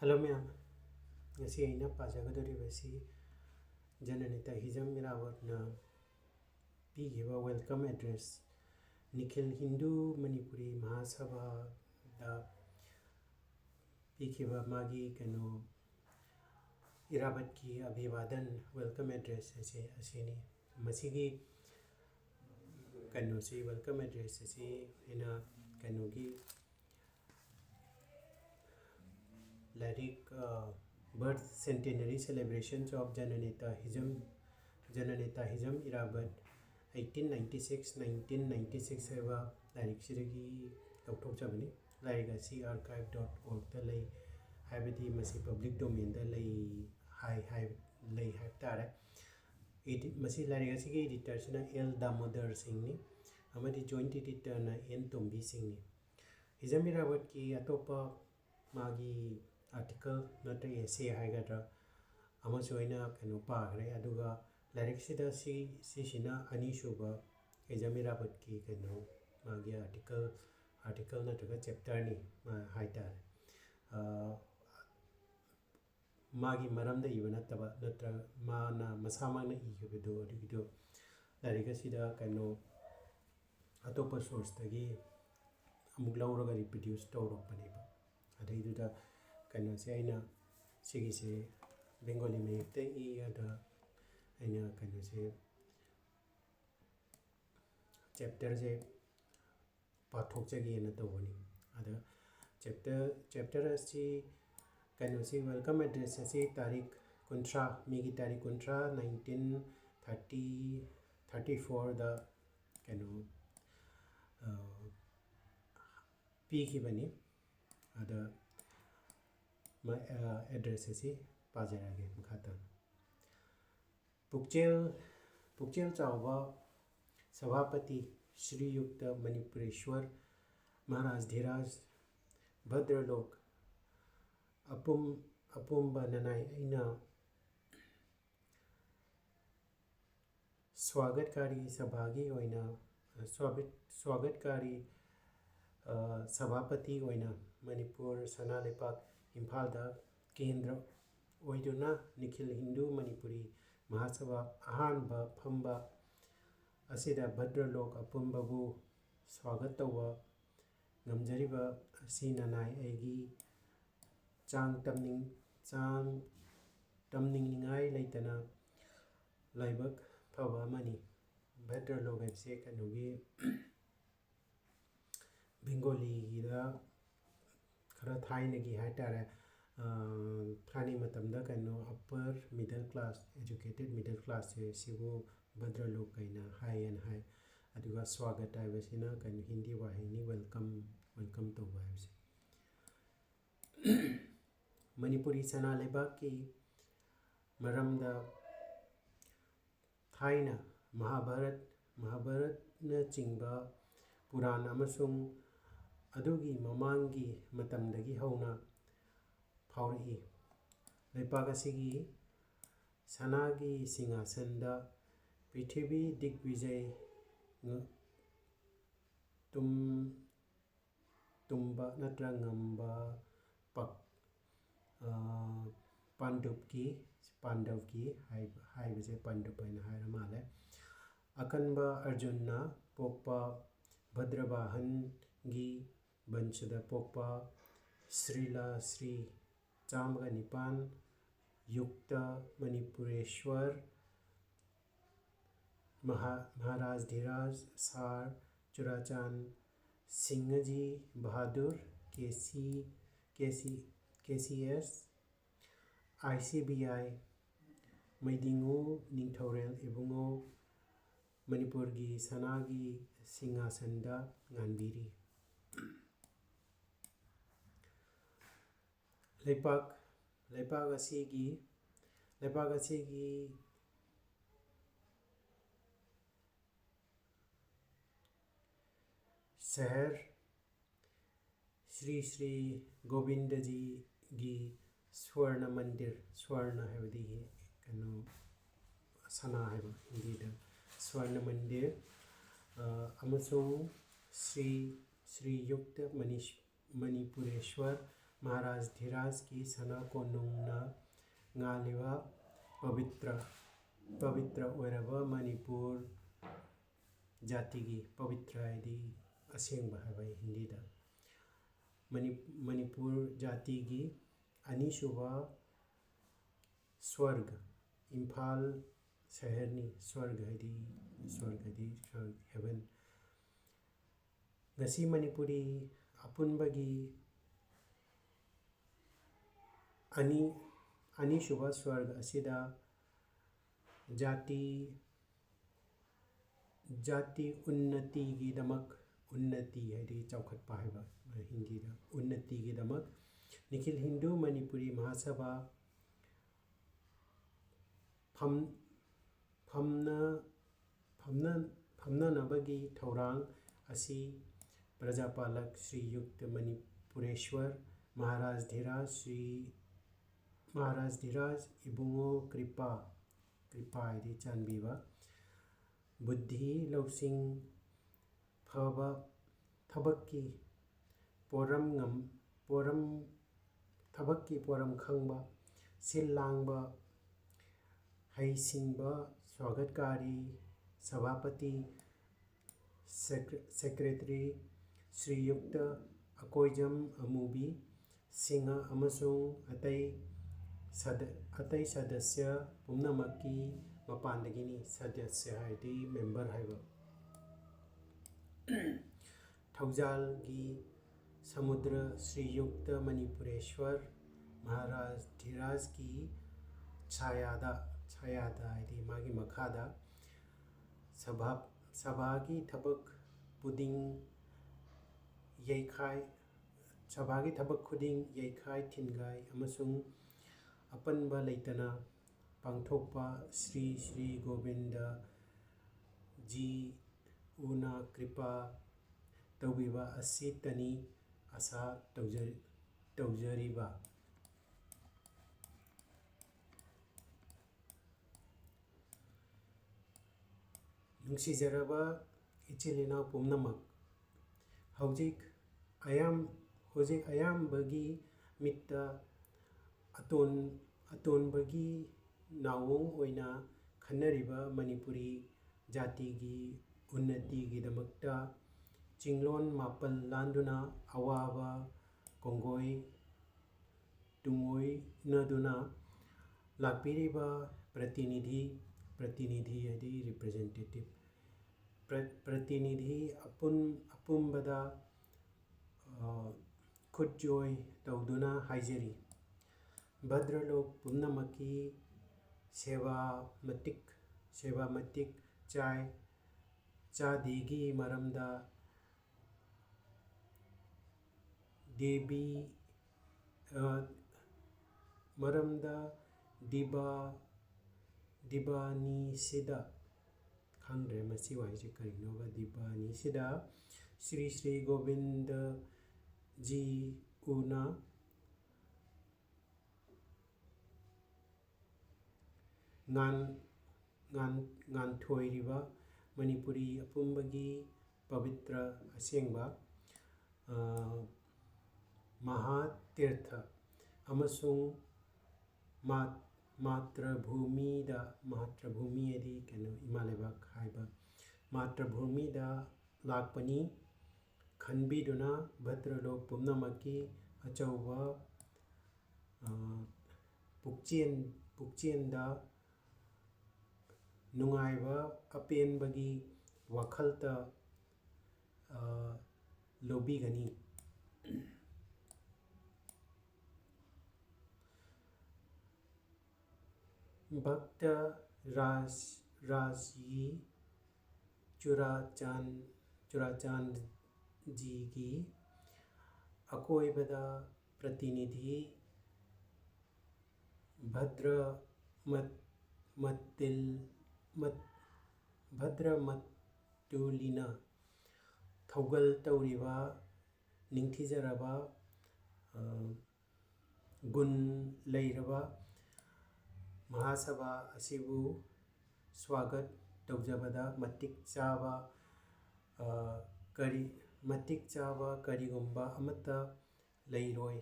Hello ma'am. Ngasi aina pajagadoribasi Jananita Hijam Irawatna pigiba welcome address Nikhil Hindu Manipuri Mahasabha da pigiba magi kano Irabat ki Abhivadan welcome address ase asini masigi kano si welcome address ase ina kano ki Lyric birth centenary celebrations of Jananita Hijam Irabat 1896-1996 है like सिरगी लौथोकजबनी like असी archive.org दा लई हाइबदी मसी public domain दा लई high तारे मसी like असी के editor सिना L Damodar Singh नि अमदी जॉइंट एडिटर ना एन तोम्बी सिंह नि हिजम इरावत की अतोपा मागी आर्टिकल नत्र एसे हाइगद्रा अमसोइना कनो पागरे अदुगा लाइक सिदा सिना अनीसुबा हिजमिराबत की कनो मागी आर्टिकल नत्रगा चैप्टर नि हाइतारे मागी मरमदा इबा नत्तबा नत्र माना मसामाना इगिबदो अदुगिदो लाइक सिदा कनो अतोपा सोर्स तगी अमुक लौरगा रिप्रोड्यूस तौरपनेबा अदैदुदा कनो से आइना सिगिसे बेंगोली मेयते इ अदा आइना कनो से चैप्टर से पाठोकजगे न तौबनी अदा चैप्टर असी कनो से वेलकम एड्रेस असी तारीख कुंट्रा मिगी तारीख कुंट्रा 1934 दा कनो पीकी बनी अदा एड्रेस असी पाजरागे मखाता पुकचेल चावबा सभापति श्रीयुक्त मणिपुरेश्वर महाराज धीराज भद्रलोक अपुम्बा ननाई आइना स्वागतकारी सभागी होइना स्वागतकारी सभापति होइना मणिपुर सना लेपाक इम्फाल दा केंद्र ओइदुना निखिल हिंदू मणिपुरी महासभा अहानबा फंबा असिदा भद्रलोक अपुम्बबु स्वागत तौबा नमजरिबा असि ननाई एगी चांग तमनिंगाई लेतना लाइबक फबा मनी भद्रलोक से कनुगी बेंगोली गिदा खरा थाइनगी हाइतारे थानी मतमदा कनो upper middle class educated middle class से सिबो भद्रलोक कइना हाई एंड हाई अदुगा स्वागत आइबसिना कनो हिंदी वाहिनी वेलकम तो वाइबसे मणिपुरी सना लेबाक की मरमदा थाइना महाभारत न चिंबा पुराण अमसुंग अदुगी ममांगी मतमदगी हौना फाउरही लेपाक असिगी सनागी सिंहासनदा पृथ्वी दिग्विजय तुम्बा नत्रा ngamba पांडव की हाइबसे पांडव है हाइरा माले अकनबा अर्जुनना पोपा भद्रवाहन गी बंशदा पोपा श्रीला श्री चामगा निपान युक्त मणिपुरेश्वर महाराज धीराज सार चुराचांद सिंहजी बहादुर KCS ICBI मैदिंगो निंथौरेल इबुंगो मणिपुर की सनागी सिंहासनदा गांधीरी लेपाक असिगी शहर श्री श्री गोविंद जी की स्वर्ण मंदिर स्वर्ण है कनो सना है हिंदी स्वर्ण मंदिर श्री श्रीयुक्त मणिपुरेश्वर महाराज धीराज की सना कोनुंगना ngaliba pavitra oiraba Manipur jatigi pavitra haidi asengba haba Hindi da Manipur jatigi anisuba swarg Imphal शहरनी स्वर्ग है haven ngasi Manipuri apunbagi ani shuba swarg asida jati unnati gi damak unnati है चौखटपा है हिंदी दा उन्नति gi damak निखिल हिंदू मणिपुरी महासभा फमनबगी थौरांग असी प्रजापालक श्रीयुक्त मणिपुरेश्वर महाराज धीराज इबुंगो कृपा है चांबीबा बुद्धि लौसिंग फबा थबक्की पोरम खंगबा सिल लांगबा हैसिंगबा स्वागतकारी सभापति सेक्रेटरी श्रीयुक्त अकोइजम अमूबी सिंह अमसुंग अतई सदस्य पुनमकी मपानदगिनी सदस्य है मेंबर है थौजाल की समुद्र श्रीयुक्त मणिपुरेश्वर महाराज धीराज की छायादा है मागी मखादा सभा की थबक पुदिंग यैखाई सभागी थबक खुदिंग यैखाई थिनगाई अमसुंग अपनबा लेतना पांगथोकपा श्री गोविंद जी उना कृपा तौबीबा असितनी आशा तौजरीबा नुंसीजरबा इचिलिना पुमनमक हौजिक अयामबगी मित्ता अतोनबगी नावोंग ओइना खन्नरिबा मणिपुरी जातिगी उन्नतिगिदमक्ता चिंगलोन मापल लांदुना अवाबा कोंगोई तुंगोई नदुना लाकपिरिबा प्रतिनिधि है रिप्रेजेंटेटिव प्रतिनिधि अपुंबदा खुदजोय तौदुना हाइजरी भद्रलोक पुनमकी सेवा मतिक चादेगी मरमदा देवी मरमदा दिबानीसिदा खंग्रे मसी वाइजे करिनोबा दिबानीसिदा श्री गोविंद जी उना nganthoiriba Manipuri apumbagi pavitra asengba Mahatirtha amasung मातृभूमि यदि कनो इमालेबाक हाइबा मातृभूमि लाकपनी खनबीदुना भद्रलोक पुमनमकी अचौबा पुक्चेंदा नुंगाइबा अपेनबगी वाखलता लोबीगनी भक्त राजी चुराचांद जी की अकोइबदा प्रतिनिधि भद्रमत्तुलिना थौगल तौरिबा निंथिजरबा गुण लैरबा महासभा असिबु स्वागत तौजबदा मतिक चाबा करिगुंबा अमता लैरोय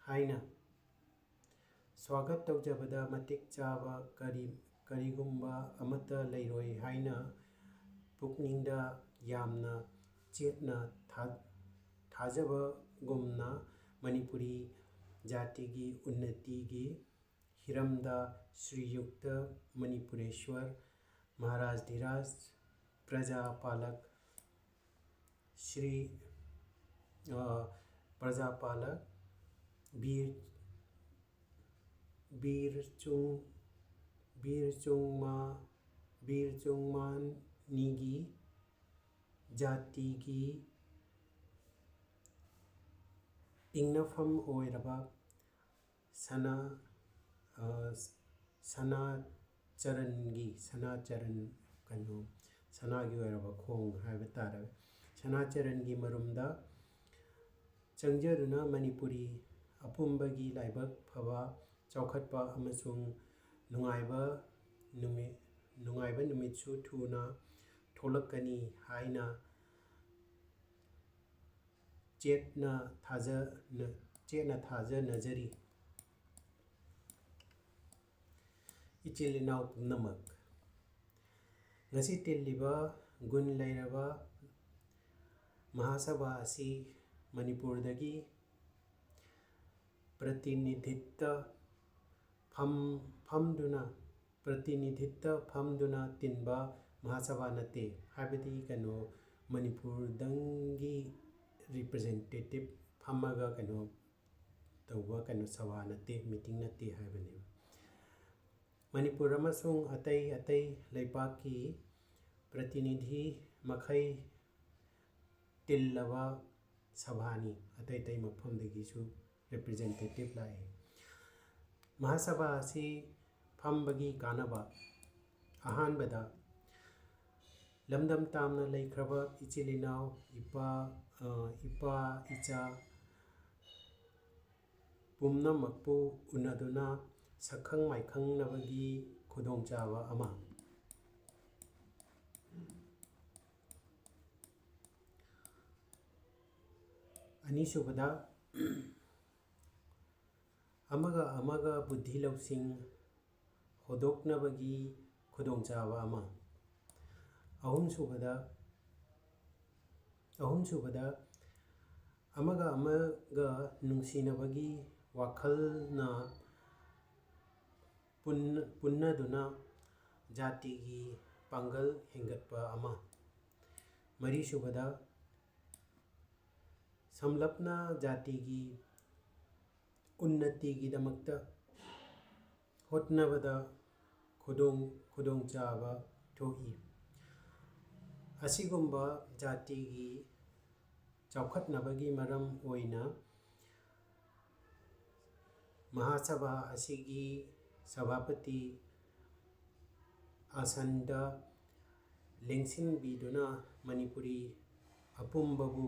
हाइना स्वागत तौजबदा मतिक चाबा करिगुम्बा अमता लेरोय हाइना पुकनिंगदा यामना चेतना थाजबगुमना मणिपुरी जाति की उन्नति की हिरमदा श्रीयुक्त मणिपुरेश्वर महाराज धीराज प्रजापालक श्री प्रजापालक बीरचुंगमानीगी जाति की इंगनफम ओइरबा सनाचरण कनो सनागी ओइरबा खोंग हाइबा तारे सनाचरण की मरुमदा चंगजरुना मणिपुरी अपुंबगी लाइबक फबा चौखटपा अमसुंग नुंगाइबा नुमित्सु थुना थोलकनी हाइना चेतना थाजनजरी इचिल इनाउ पुनमक ngasi tilliba gun leiraba महासभा असी मणिपुरदगी प्रतिनिधित्व फमदुना तिनबा महासभा नते हाबदी कनो मणिपुरदंगी रिप्रेजेंटेटिव फमगा कनो तौबा कनो सभा नते मीटिंग नते हाबने मणिपुर अमसुंग अतै लेपाकी प्रतिनिधि मखै तिल्लबा सभानी अतै मफमदगीसु रिप्रेजेंटेटिव लाए महासभा असी फमबगी कानबा अहानबदा लमदम तामना लेख्रबा इचिलिनाव इपा इचा पुमनमकपु उनदुना सखंग माइखंगनबगी खुदोंचाबा अमा अनीसुबदा अमगा बुद्धि लौसिंग होदोकनबगी खुदोंचाबा अमा अहुमसुबदा अमगा नुंसिनबगी वाखलना पुन्नदुना जाति की पांगल हेंगतपा अमा मरीसुबदा समलपना जाति की उन्नति की दमकता होटनबदा खुदोंचाबा थोई असिगुम्बा जाति की चौखटनबगी मरम ओइना महासभा असिगी सभापति आसनदा लेंसिंबिदुना मणिपुरी अपुंबबु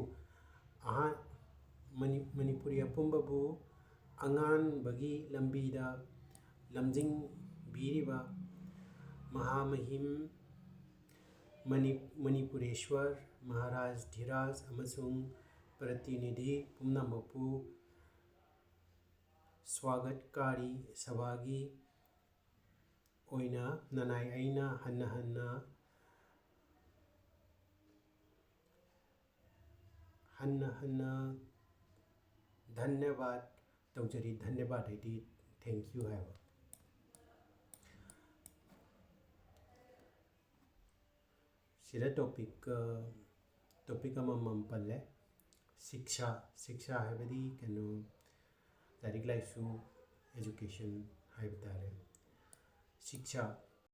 अंगानबगी लंबीदा लमजिंगबीरिबा महामहिम मणिपुरेश्वर महाराज धीराज अमसुंग प्रतिनिधि पुमनमपु स्वागतकारी सभागी ओइना ननाई आइना हन्ना धन्यवाद तौजरी धन्यवाद है थैंक यू है सिदा टॉपिक अमम पल्ले शिक्षा है कनो लाइक लाइसु एजुकेशन है शिक्षा